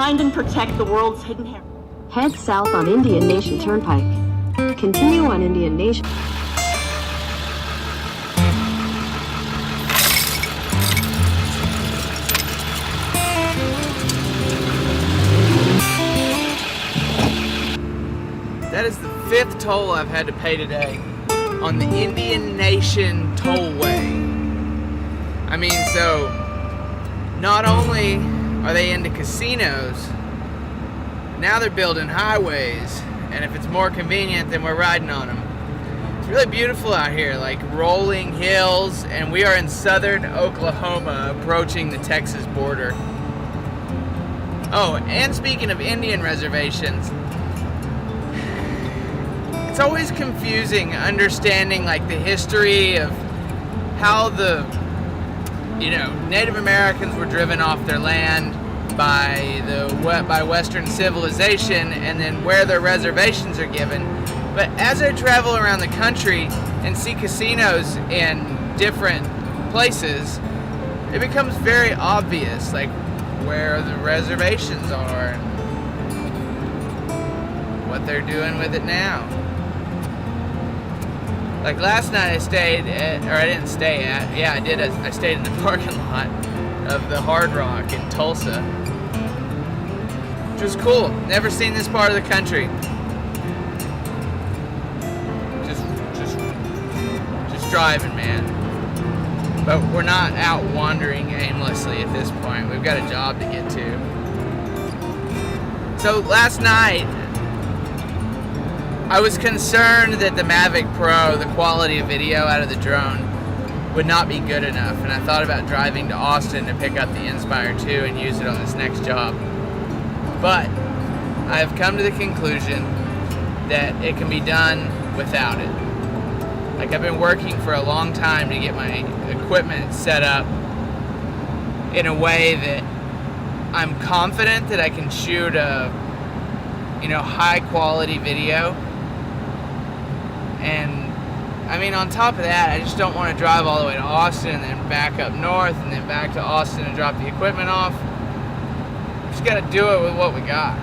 find and protect the world's hidden heritage. Head south on Indian Nation Turnpike. Continue on Indian Nation. That is the 5th toll I've had to pay today on the Indian Nation Tollway. I mean, so not only are they into casinos, now they're building highways, and if it's more convenient, then we're riding on them. It's really beautiful out here, like rolling hills, and we are in southern Oklahoma approaching the Texas border. Oh, and speaking of Indian reservations, it's always confusing understanding like the history of how the Native Americans were driven off their land by Western civilization, and then where their reservations are given. But as I travel around the country and see casinos in different places, it becomes very obvious like where the reservations are and what they're doing with it now. Like last night I stayed at, or I didn't stay at, yeah I did, I stayed in the parking lot of the Hard Rock in Tulsa, which was cool. Never seen this part of the country. Just driving, man. But we're not out wandering aimlessly at this point. We've got a job to get to. So last night, I was concerned that the Mavic Pro, the quality of video out of the drone, would not be good enough, and I thought about driving to Austin to pick up the Inspire 2 and use it on this next job. But I have come to the conclusion that it can be done without it. Like, I've been working for a long time to get my equipment set up in a way that I'm confident that I can shoot a high quality video. And I mean, on top of that, I just don't want to drive all the way to Austin and then back up north and then back to Austin and drop the equipment off. Just got to do it with what we got.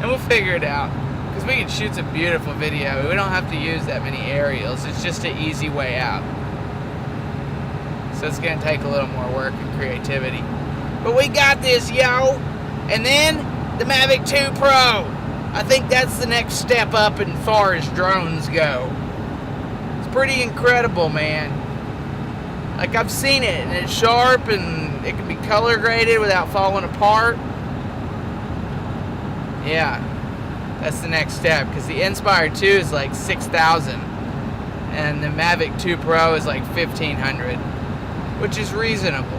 And we'll figure it out. Because we can shoot some beautiful video. We don't have to use that many aerials. It's just an easy way out. So it's going to take a little more work and creativity. But we got this, yo! And then, the Mavic 2 Pro. I think that's the next step up as far as drones go. It's pretty incredible, man. Like, I've seen it, and it's sharp, and it can be color graded without falling apart. Yeah, that's the next step, because the Inspire 2 is like $6,000, and the Mavic 2 Pro is like $1,500, which is reasonable.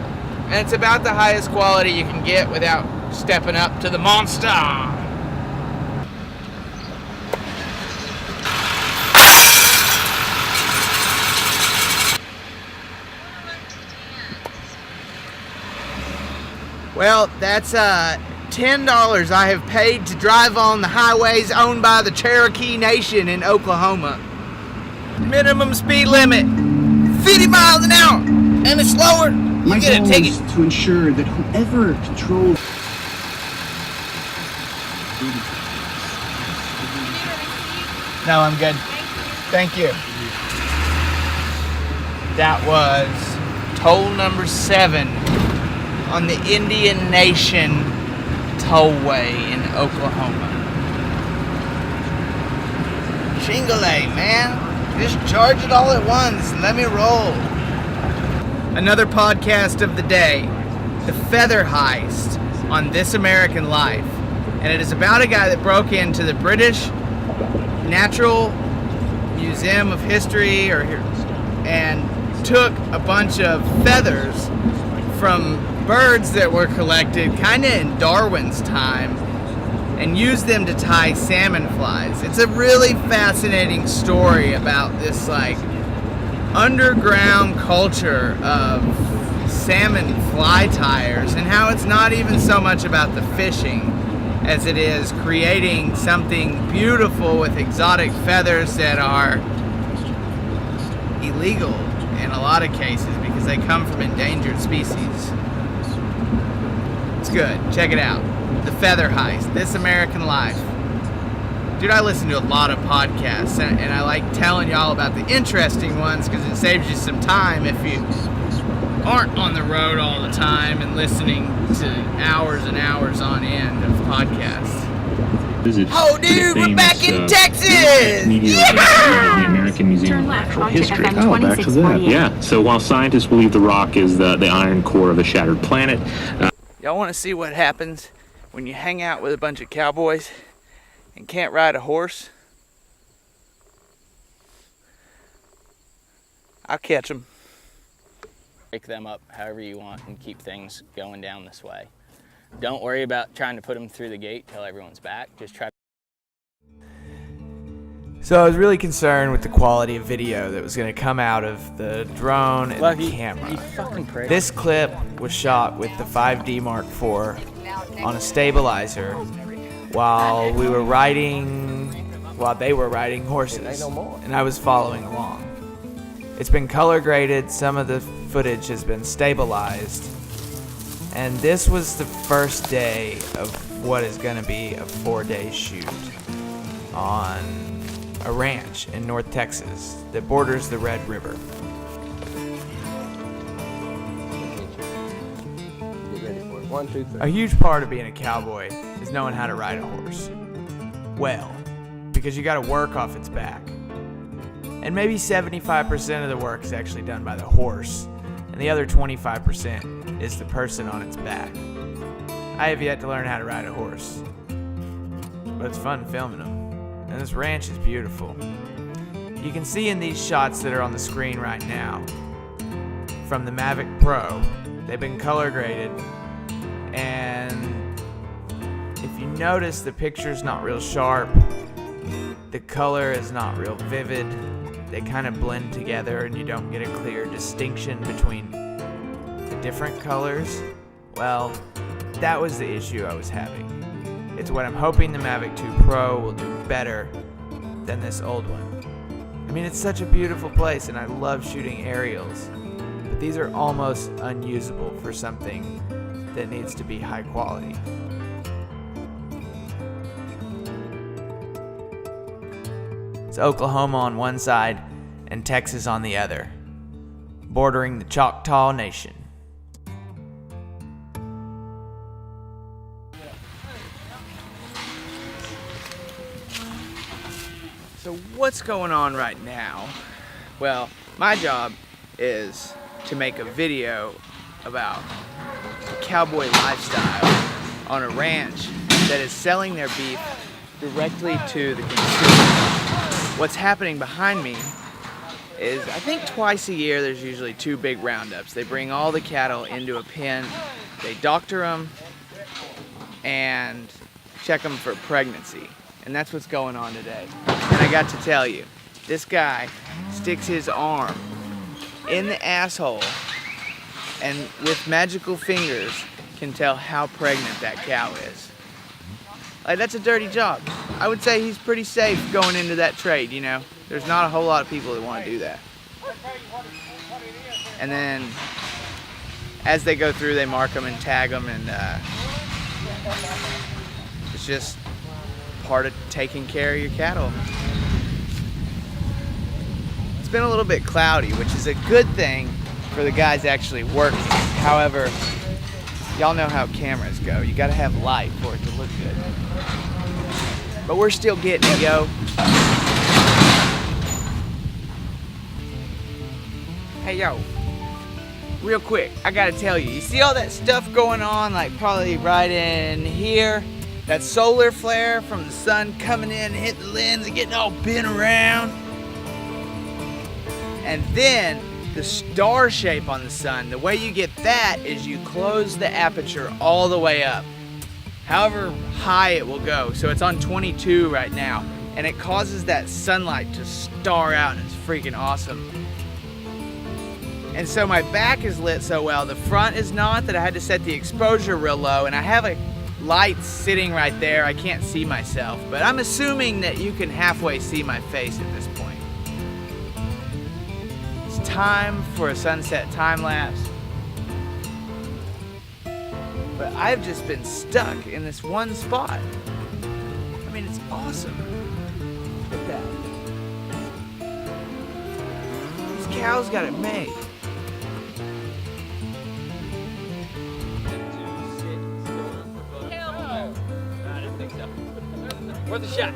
And it's about the highest quality you can get without stepping up to the monster. Well, that's $10 I have paid to drive on the highways owned by the Cherokee Nation in Oklahoma. Minimum speed limit, 50 miles an hour, and it's slower, you get a ticket. To ensure that whoever controls... No, I'm good. Thank you. That was toll number 7 on the Indian Nation Tollway in Oklahoma. Shingle, man. Just charge it all at once and let me roll. Another podcast of the day, The Feather Heist on This American Life. And it is about a guy that broke into the British Natural Museum of History and took a bunch of feathers from birds that were collected kind of in Darwin's time and used them to tie salmon flies. It's a really fascinating story about this like underground culture of salmon fly tyers and how it's not even so much about the fishing as it is creating something beautiful with exotic feathers that are illegal in a lot of cases because they come from endangered species. It's good. Check it out. The Feather Heist, This American Life. Dude, I listen to a lot of podcasts, and I like telling y'all about the interesting ones because it saves you some time if you aren't on the road all the time and listening to hours and hours on end of podcasts. Oh, dude, we're back in Texas! The American Museum of Natural History. Oh, back to that. Yeah. So while scientists believe the rock is the iron core of a shattered planet, Y'all want to see what happens when you hang out with a bunch of cowboys and can't ride a horse? I'll catch them. Break them up however you want and keep things going down this way. Don't worry about trying to put them through the gate till everyone's back. Just try. So I was really concerned with the quality of video that was going to come out of the drone and the camera. You fucking prick. This clip was shot with the 5D Mark IV on a stabilizer while they were riding horses, and I was following along. It's been color graded, some of the footage has been stabilized, and this was the first day of what is going to be a 4-day shoot on a ranch in North Texas that borders the Red River. Get ready for it. 1, 2, 3. A huge part of being a cowboy is knowing how to ride a horse. Well, because you gotta work off its back. And maybe 75% of the work is actually done by the horse, and the other 25% is the person on its back. I have yet to learn how to ride a horse, but it's fun filming them. And this ranch is beautiful. You can see in these shots that are on the screen right now from the Mavic Pro, they've been color graded, and if you notice, the picture's not real sharp, the color is not real vivid, they kind of blend together and you don't get a clear distinction between the different colors. Well, that was the issue I was having. It's what I'm hoping the Mavic 2 Pro will do better than this old one. I mean, it's such a beautiful place and I love shooting aerials, but these are almost unusable for something that needs to be high quality. It's Oklahoma on one side and Texas on the other, bordering the Choctaw Nation. So what's going on right now? Well, my job is to make a video about the cowboy lifestyle on a ranch that is selling their beef directly to the consumer. What's happening behind me is, I think twice a year there's usually 2 big roundups. They bring all the cattle into a pen, they doctor them, and check them for pregnancy. And that's what's going on today. And I got to tell you, this guy sticks his arm in the asshole and with magical fingers can tell how pregnant that cow is. Like, that's a dirty job. I would say he's pretty safe going into that trade, you know. There's not a whole lot of people that want to do that. And then as they go through, they mark them and tag them, and it's just part of taking care of your cattle. It's been a little bit cloudy, which is a good thing for the guys actually working. However, y'all know how cameras go. You gotta have light for it to look good. But we're still getting it, yo. Hey, yo. Real quick, I gotta tell you, you see all that stuff going on, like probably right in here? That solar flare from the sun coming in, hitting the lens and getting all bent around. And then the star shape on the sun, the way you get that is you close the aperture all the way up, however high it will go. So it's on 22 right now, and it causes that sunlight to star out, and it's freaking awesome. And so my back is lit so well, the front is not, that I had to set the exposure real low, and I have a light sitting right there. I can't see myself, but I'm assuming that you can halfway see my face at this point. It's time for a sunset time lapse. But I've just been stuck in this one spot. I mean, it's awesome. Look at that. These cows got it made. Worth a shot.